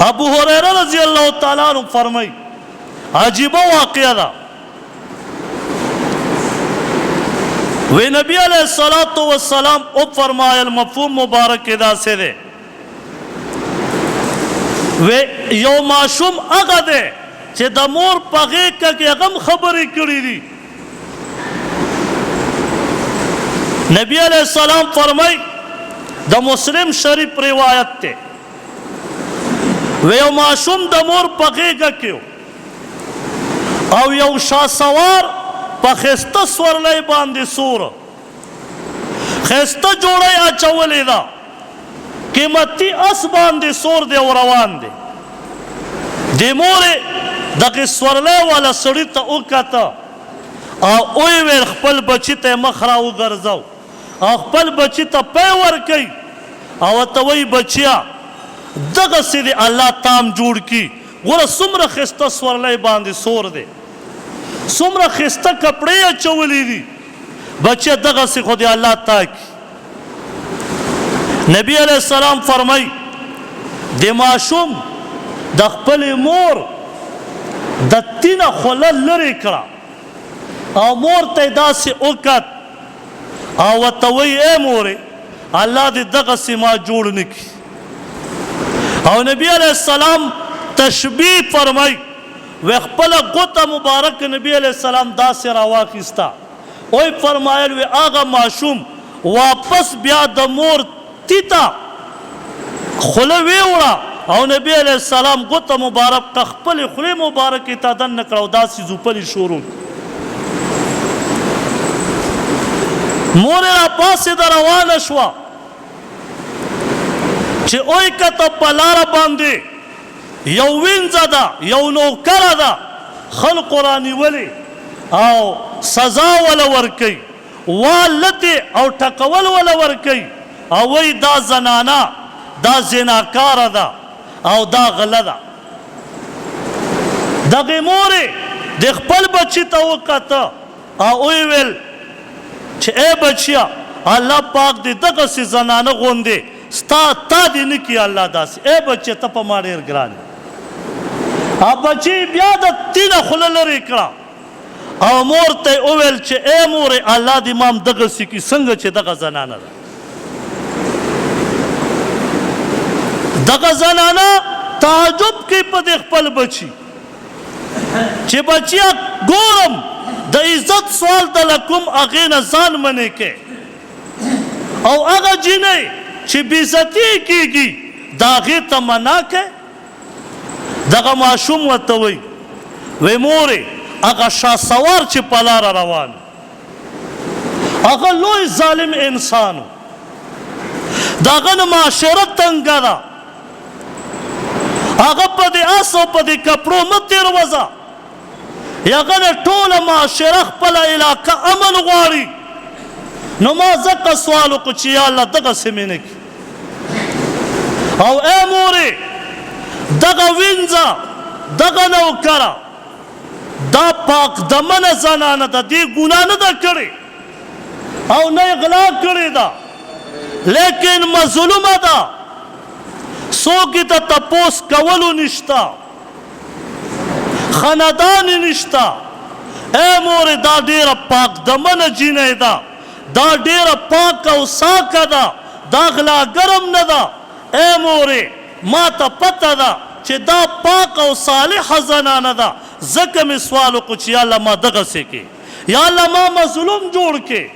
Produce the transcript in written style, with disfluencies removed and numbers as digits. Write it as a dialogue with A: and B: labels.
A: ابو هريره رضی اللہ تعالیٰ عنہ فرمائی عجیبہ واقعہ دا وی نبی علیہ السلام او فرمایا المفہوم مبارک ادا سے دے وی یو معشوم اگا دے چه دا مور پغی که اغم خبری کری دی نبی علیہ السلام فرمائی دا مسلم شریف روایت تے وی یو معشوم دا مور پغی کیو او یو شاہ سوار پا خسته سورلی باندې سور خسته جوڑی اچولی دا قیمتی اس باندې سور دے و روان دے دی موری دقی سورلی والا سڑی تا اوکتا او اوی ویل خپل بچی تا مخراو گرزو او خپل بچی تا پیور کئی او تاوی بچیا دغه سی دی اللہ تام جوڑ کی گورا سمر خسته سورلی باندې سور دے سمرا خسته کپڑے اچولی دی بچے دغه سی خودی اللہ تاکی نبی علیہ السلام فرمائی دی معشوم د خپل مور د تینا خلل لری کرا او مور ته داسې اوکت او توی اے موری اللہ دی دغه سی ما جوڑ نکی او نبی علیہ السلام تشبیح فرمائی وی خپل غوطه مبارک نبی علیہ السلام دا سے رواخستا اوی فرمایل وی آغا معشوم واپس بیا د مور تیتا خلوی وڑا او نبی علیہ السلام غوطه مبارک خپل خلی مبارک تا دن نکڑا دا سی زوپلی شورون مور را پاس دا روان شوا چه اوی کتا پلار باندے یو وینزا دا یو نوکر دا خلق قرآنی ولی او سزا والا ورکی والتی او ٹکول والا ورکی او وی دا زنانا دا زناکار دا او دا غلا دا دا غیموری دی خپل بچی تا وکتا او وی ویل چه اے بچیا اللہ پاک دی دغه سی زنانا غوندی ستا تا دی نکی اللہ دا سی اے بچی تا پا ماریر گرانی او بچی بیا دا تینا خلل لری کرا او مور تے اویل چه اے موری اللہ دی مام دغه سی کی سنگ چه دغه زنانا دا دغه زنانا تعجب کی پا دیخ پل بچی چه بچیا گورم دا عزت سوال دا لکم اغین زان منے کے او اغا جینے چه بیزتی کی گی دا غیتا منا کے دغه معشوم ورته وی موری هغه شاه سوار چې په لاره روان هغه لوی ظالم انسانو د هغه نه معاشره تنګه ده هغه په دې اس او په دې کپړو مه تېروځه هغه نه ټوله معاشره خپله علاقه امن غواړي نو ما ځکه سوال وکړو چې یا الله دغسې مې نه کړي او ای مورې دغه وینځه دغه نوکره دا پاک دمنه زنانه ده دې ګناه نه ده کړې او نه یې غلا کړې ده لیکن مظلومه ده څوک یې ته تپوس کولو نشته خاندان یې نشته ای مورې دا ډېره پاک دمنه جینۍ ده دا ډېره پاک او ساکه ده دا غلاګرم نه ده ای مورې ما تا پتا دا چه دا پاک او صالح زنانه دا ځکه مې سوال وکړو چې یا الله ما دغسې کې یا الله ما مظلوم جوړ کې